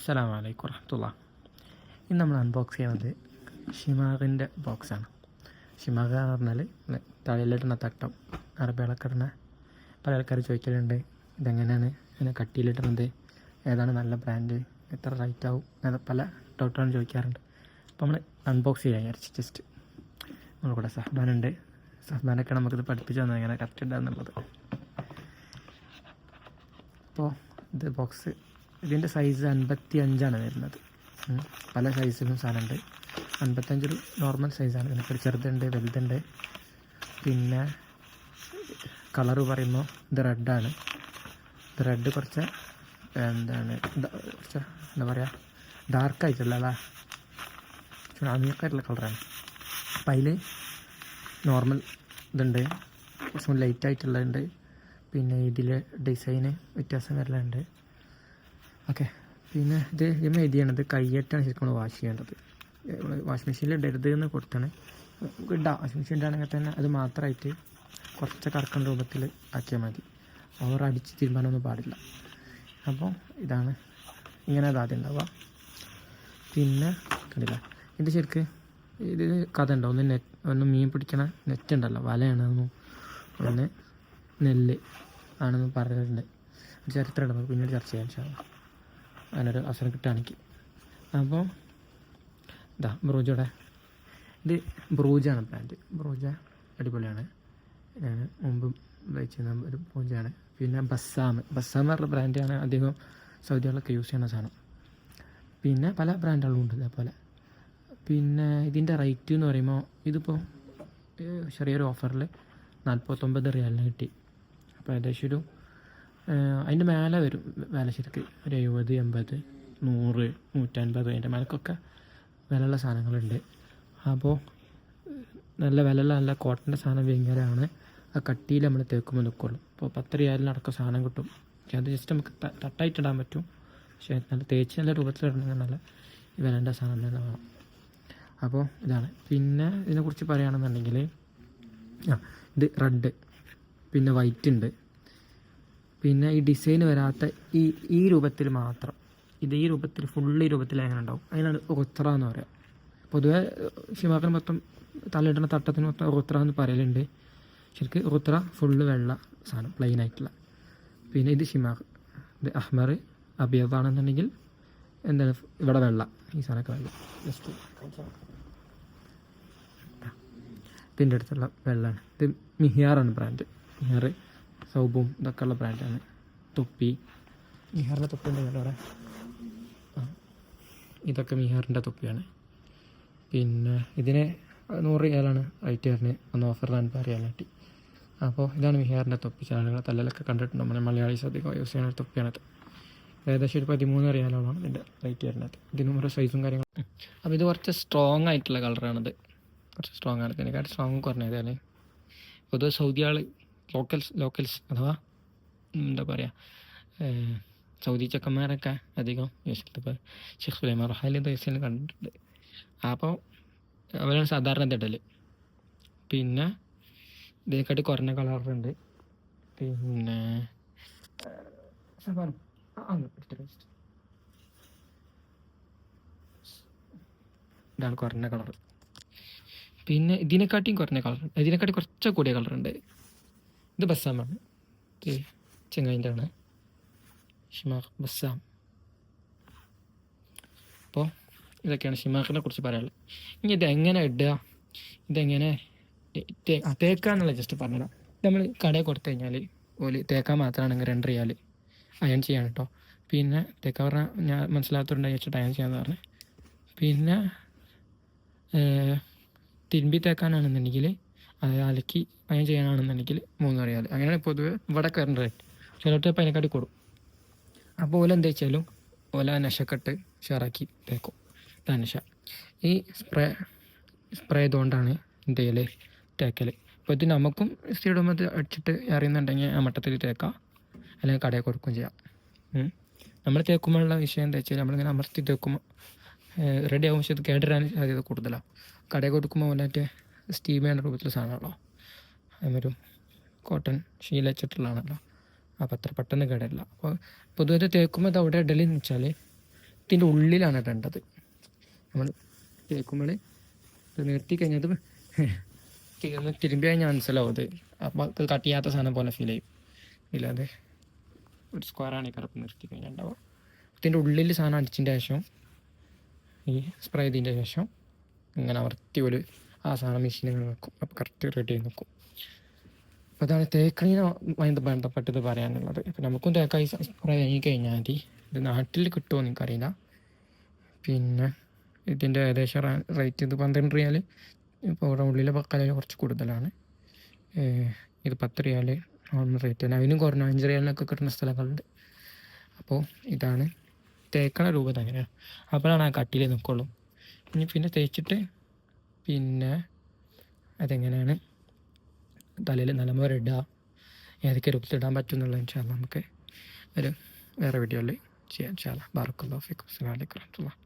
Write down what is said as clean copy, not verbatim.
അസ്സലാമു അലൈക്കും വറഹ്മത്തുള്ളാഹി. ഇന്ന് നമ്മൾ അൺബോക്സ് ചെയ്യുന്നത് ഷിമാഗിൻ്റെ ബോക്സാണ്. ഷിമാഗ എന്ന് പറഞ്ഞാൽ തലയിലിടുന്ന തട്ടം, അറബികളൊക്കെ ഇടുന്ന. പല ആൾക്കാർ ചോദിക്കലുണ്ട് ഇതെങ്ങനെയാണ് ഇങ്ങനെ കട്ടിയിലിടുന്നത്, ഏതാണ് നല്ല ബ്രാൻഡ്, എത്ര റേറ്റ് ആവും, അങ്ങനെ പല ഡൗട്ടുകളും ചോദിക്കാറുണ്ട്. അപ്പോൾ നമ്മൾ അൺബോക്സ് ചെയ്യാൻ വിചാരിച്ചു. ജസ്റ്റ് നമ്മളിവിടെ സഹ്ബാനുണ്ട്. സഹ്ബാനൊക്കെ നമുക്കിത് പഠിപ്പിച്ചു തന്നത് എങ്ങനെ കറക്റ്റ് ഉണ്ടാകുന്നുള്ളത്. അപ്പോൾ ഇത് ബോക്സ്, ഇതിൻ്റെ സൈസ് 55 വരുന്നത്. പല സൈസിലും സാധനമുണ്ട്. 55 ഒരു നോർമൽ സൈസാണ്. ഇതിനൊക്കെ ചെറുതുണ്ട്, വലുതുണ്ട്. പിന്നെ കളറ് പറയുമ്പോൾ ഇത് റെഡാണ്. ഇത് റെഡ് കുറച്ച് കുറച്ച് എന്താ പറയുക, ഡാർക്കായിട്ടുള്ള അമീക്കായിട്ടുള്ള കളറാണ്. അപ്പം അതിൽ നോർമൽ ഇതുണ്ട്, കുറച്ചും ലൈറ്റായിട്ടുള്ളതുണ്ട്. പിന്നെ ഇതിൽ ഡിസൈന് വ്യത്യാസം വരലുണ്ട്. ഓക്കെ, പിന്നെ ഇത് എഴുതിയാണത് കയ്യേറ്റാണ് ശരിക്കും നമ്മൾ വാഷ് ചെയ്യേണ്ടത്. വാഷിംഗ് മെഷീനിൽ ഇടരുത് എന്ന് കൊടുത്താണ്. ഇടാം, വാഷിംഗ് മെഷീൻ ഇടാണെങ്കിൽ തന്നെ അത് മാത്രമായിട്ട് കുറച്ച് കറക്കുന്ന രൂപത്തിൽ ആക്കിയാൽ മതി. ഓവർ അടിച്ച് തീരുമാനമൊന്നും പാടില്ല. അപ്പോൾ ഇതാണ്, ഇങ്ങനെ അത് ആദ്യം ഉണ്ടാവുക. പിന്നെ കണ്ടില്ല, ഇത് ശരിക്ക് ഇത് കഥ ഉണ്ടോ, ഒന്ന് മീൻ പിടിക്കണ നെറ്റ് ഉണ്ടല്ലോ, വലയാണെന്നും ഒന്ന് നെല്ല് ആണെന്ന് പറഞ്ഞിട്ടുണ്ട്. ചരിത്രം ഉണ്ട്, നമുക്ക് പിന്നീട് ചർച്ച ചെയ്യാൻ അതിനൊരു അവസരം കിട്ടുകയാണെങ്കിൽ. അപ്പോൾ ഇതാ ബ്രൂജയുടെ, ഇത് ബ്രൂജാണ് ബ്രാൻഡ്. ബ്രൂജ അടിപൊളിയാണ്, ഞാൻ മുമ്പ് ഉപയോഗിച്ചിരുന്ന ഒരു ബ്രൂജാണ്. പിന്നെ ബസ്സാം പറഞ്ഞ ബ്രാൻഡാണ് അധികം സൗദികളൊക്കെ യൂസ് ചെയ്യുന്ന സാധനം. പിന്നെ പല ബ്രാൻഡുകളും ഉണ്ട് ഇതേപോലെ. പിന്നെ ഇതിൻ്റെ റേറ്റ് എന്ന് പറയുമ്പോൾ ഇതിപ്പോൾ ചെറിയൊരു ഓഫറിൽ 49 റിയാലിന് കിട്ടി. അപ്പോൾ ഏകദേശം ഒരു അതിൻ്റെ മേലെ വരും വില, ശരിക്ക് ഒരു 70, 80, 100, 150 അതിൻ്റെ മേലക്കൊക്കെ വിലയുള്ള സാധനങ്ങളുണ്ട്. അപ്പോൾ നല്ല വിലയുള്ള നല്ല കോട്ടൻ്റെ സാധനം ഭയങ്കരമാണ്. ആ കട്ടിയിൽ നമ്മൾ തേക്കുമ്പോൾ നിൽക്കുള്ളൂ. അപ്പോൾ 10 റിയാലിനടക്കം സാധനം കിട്ടും. പക്ഷേ അത് ജസ്റ്റ് നമുക്ക് തട്ടായിട്ടിടാൻ പറ്റും. പക്ഷേ നല്ല തേച്ച് നല്ല രൂപത്തിലിടണമെങ്കിൽ നല്ല വിലൻ്റെ സാധനം തന്നെ വേണം. അപ്പോൾ ഇതാണ്. പിന്നെ ഇതിനെക്കുറിച്ച് പറയുകയാണെന്നുണ്ടെങ്കിൽ ഇത് റെഡ്, പിന്നെ വൈറ്റ് ഉണ്ട്. പിന്നെ ഈ ഡിസൈൻ വരാത്ത ഈ രൂപത്തിൽ മാത്രം, ഇത് ഈ രൂപത്തിൽ ഫുള്ള് ഈ രൂപത്തിൽ എങ്ങനെ ഉണ്ടാവും, അതിനാണ് റുത്ര എന്ന് പറയുക. പൊതുവെ ഷിമാക്കിന് മൊത്തം തലയിടുന്ന തട്ടത്തിന് മൊത്തം റുത്ര എന്ന് പറയലുണ്ട്. ശരിക്കും റുത്ര ഫുള്ള് വെള്ള സാധനം, പ്ലെയിൻ ആയിട്ടുള്ള. പിന്നെ ഇത് ഷിമാഖ്, ഇത് അഹ്മർ അബിയതാണെന്നുണ്ടെങ്കിൽ എന്താണ് ഇവിടെ വെള്ള, ഈ സാധനമൊക്കെ വെള്ള. ജസ്റ്റ് ഇതിൻ്റെ അടുത്തുള്ള വെള്ളമാണ്. ഇത് മിഹിയാറാണ് ബ്രാൻഡ്. മിഹിയാർ സൗബും ഇതൊക്കെ ഉള്ള ബ്രാൻഡാണ്. തൊപ്പി, മിഹാറിൻ്റെ തൊപ്പി ഉണ്ട് അവിടെ. ഇതൊക്കെ മിഹാറിൻ്റെ തൊപ്പിയാണ്. പിന്നെ ഇതിന് 100 റിയാലാണ് റേറ്റ് വരുന്നത്. ഒന്ന് ഓഫറിലാണ് പറയാനായിട്ട്. അപ്പോൾ ഇതാണ് മിഹാറിൻ്റെ തൊപ്പി. ചാനലുകൾ തലയിലൊക്കെ കണ്ടിട്ടുണ്ട്. നമ്മൾ മലയാളീസ് അധികം യൂസ് ചെയ്യുന്ന ഒരു തൊപ്പിയാണത്. ഏകദേശം ഒരു 13 റിയാലാണ് ഇതിൻ്റെ റേറ്റ് വരുന്നത്. ഇതിനും ഓരോ സൈസും കാര്യങ്ങളും. അപ്പോൾ ഇത് കുറച്ച് സ്ട്രോങ് ആയിട്ടുള്ള കളറാണിത്. കുറച്ച് സ്ട്രോങ് ആണ്. ഇതിനെക്കാട്ട് സ്ട്രോങ് കുറഞ്ഞതാണ്. പൊതുവെ സൗദി ആൾ ലോക്കൽസ് അഥവാ എന്താ പറയുക, സൗദി ചെക്കന്മാരൊക്കെ അധികം യൂസ് ചെയ്തത്. ഇപ്പോൾ ഷെയ്ഖ് സുലൈമാൻ റഹാലി ദിവസം കണ്ടിട്ടുണ്ട്. അപ്പോൾ അവരാണ് സാധാരണ ഇതിടൽ. പിന്നെ ഇതിനെക്കാട്ടി കുറഞ്ഞ കളറുണ്ട്. പിന്നെ ഇതാണ് കുറഞ്ഞ കളർ. പിന്നെ ഇതിനെക്കാട്ടിയും കുറഞ്ഞ കളർ, ഇതിനെക്കാട്ടി കുറച്ച് കൂടിയ കളറുണ്ട്. ഇത് ബസ്സാമാണ്, ഇത് ചെങ്ങൈൻ്റെ ആണ്, ഷിമാഖ് ബസ്സാം. അപ്പോൾ ഇതൊക്കെയാണ് ഷിമാഖിനെ കുറിച്ച് പറയാനുള്ളത്. ഇനി ഇതെങ്ങനെ ഇടുക, ഇതെങ്ങനെ തേക്കാന്നുള്ള ജസ്റ്റ് പറഞ്ഞുതരാം. നമ്മൾ കടയിൽ കൊടുത്തു കഴിഞ്ഞാൽ ഓല് തേക്കാൻ മാത്രമാണെങ്കിൽ 2 റിയാൽ അയൺ ചെയ്യാൻ കേട്ടോ. പിന്നെ തേക്കാൻ പറഞ്ഞാൽ ഞാൻ മനസ്സിലാത്തതുണ്ടെങ്കിൽ വെച്ചിട്ട് അയൺ ചെയ്യാമെന്ന് പറഞ്ഞു. പിന്നെ തിരുമ്പി തേക്കാനാണെന്നുണ്ടെങ്കിൽ, അത് അലക്കി അയൺ ചെയ്യാനാണെന്നുണ്ടെങ്കിൽ 3 റിയാൽ. അങ്ങനെയാണ് പൊതുവെ ഇവിടെ കയറേണ്ട റേറ്റ്. ചിലട്ട് ഇപ്പോൾ അതിനെക്കാട്ടി കൊടുക്കും. അപ്പോൾ ഓല എന്താ വെച്ചാലും ഓല നശക്കെട്ട് ഷെയറാക്കി തേക്കും. ഇതാണ് നശ. ഈ സ്പ്രേ ഇതുകൊണ്ടാണ് എന്ത് ചെയ്യൽ, തേക്കൽ. അപ്പോൾ ഇത് നമുക്കും ഇടുമ്പോൾ അടിച്ചിട്ട് അറിയുന്നുണ്ടെങ്കിൽ ആ മട്ടത്തിൽ തേക്കാം, അല്ലെങ്കിൽ കടയിൽ കൊടുക്കുകയും ചെയ്യാം. നമ്മൾ തേക്കുമ്പോഴുള്ള വിഷയം എന്താ വെച്ചാൽ, നമ്മളിങ്ങനെ അമർത്തി തേക്കുമ്പോൾ റെഡി ആകുമ്പോൾ പക്ഷേ ഇത് കേട്ടിടാൻ സാധ്യത കൂടുതലാണ്. കടയിൽ കൊടുക്കുമ്പോൾ മറ്റേ സ്റ്റീം ചെയ്യുന്ന രൂപത്തിൽ സാധനമാണല്ലോ, അതിനൊരു കോട്ടൺ ഷീല വെച്ചിട്ടുള്ളതാണല്ലോ. അപ്പോൾ അത്ര പെട്ടെന്ന് കേടില്ല. അപ്പോൾ പൊതുവെ തേക്കുമ്പോൾ അത് അവിടെ ഇടലെന്ന് വെച്ചാൽ ഇതിൻ്റെ ഉള്ളിലാണ് ഇടേണ്ടത്. നമ്മൾ തേക്കുമ്പോൾ ഇത് നിർത്തി കഴിഞ്ഞത് തിരുമ്പി കഴിഞ്ഞാൽ മനസ്സിലാവും അത്. അപ്പോൾ അത് കട്ട് ചെയ്യാത്ത സാധനം പോലെ ഫീൽ ചെയ്യും. ഇല്ലാതെ ഒരു സ്ക്വയറാണ് ഈ കറുപ്പ് നിർത്തി കഴിഞ്ഞാൽ ഉണ്ടാവുക. ഇതിൻ്റെ ഉള്ളിൽ സാധനം അടിച്ചതിൻ്റെ ശേഷം ഈ സ്പ്രേ ചെയ്തതിൻ്റെ ശേഷം ഇങ്ങനെ അമർത്തി ഒരു ആ സാധനം മെഷീനിൽ വെക്കും. അപ്പോൾ കറക്റ്റ് റെഡി ആയി നിൽക്കും. അപ്പോൾ അതാണ് തേക്കണീനുമായി ബന്ധപ്പെട്ടത് പറയാനുള്ളത്. ഇപ്പം നമുക്കും തേക്കായി സ്പ്രേ ആയി കഴിഞ്ഞാൽ മതി. ഇത് നാട്ടിൽ കിട്ടുമോ എന്ന് എനിക്കറിയില്ല. പിന്നെ ഇതിൻ്റെ ഏകദേശം റേറ്റ് ഇത് 12 റിയാൽ. ഇപ്പോൾ ഇവിടെ ഉള്ളിലെ പക്കാല കുറച്ച് കൂടുതലാണ്. ഇത് 10 റിയാൽ നോർമൽ റേറ്റ് തന്നെ. അതിനും കുറഞ്ഞ 5 റിയാലിനൊക്കെ കിട്ടുന്ന സ്ഥലങ്ങളുണ്ട്. അപ്പോൾ ഇതാണ് തേക്കണ രൂപം അങ്ങനെയാണ്. അപ്പോഴാണ് ആ കട്ടിയിൽ നിൽക്കുള്ളൂ. ഇനി പിന്നെ തേച്ചിട്ട് പിന്നെ അതെങ്ങനെയാണ് തലയിൽ നല്ലപോലെ ഇടുക, ഏതൊക്കെ രൂപത്തിലിടാൻ പറ്റും എന്നുള്ളത് ഇൻഷാ അല്ലാഹ് നമുക്ക് ഒരു വേറെ വീഡിയോയിൽ ചെയ്യാം. ഇൻഷാ അല്ലാഹ്. ബാറക്കല്ലാഹു ഫീക്കും. അസ്സലാമു അലൈക്കും വറഹ്മത്തുള്ളാഹി.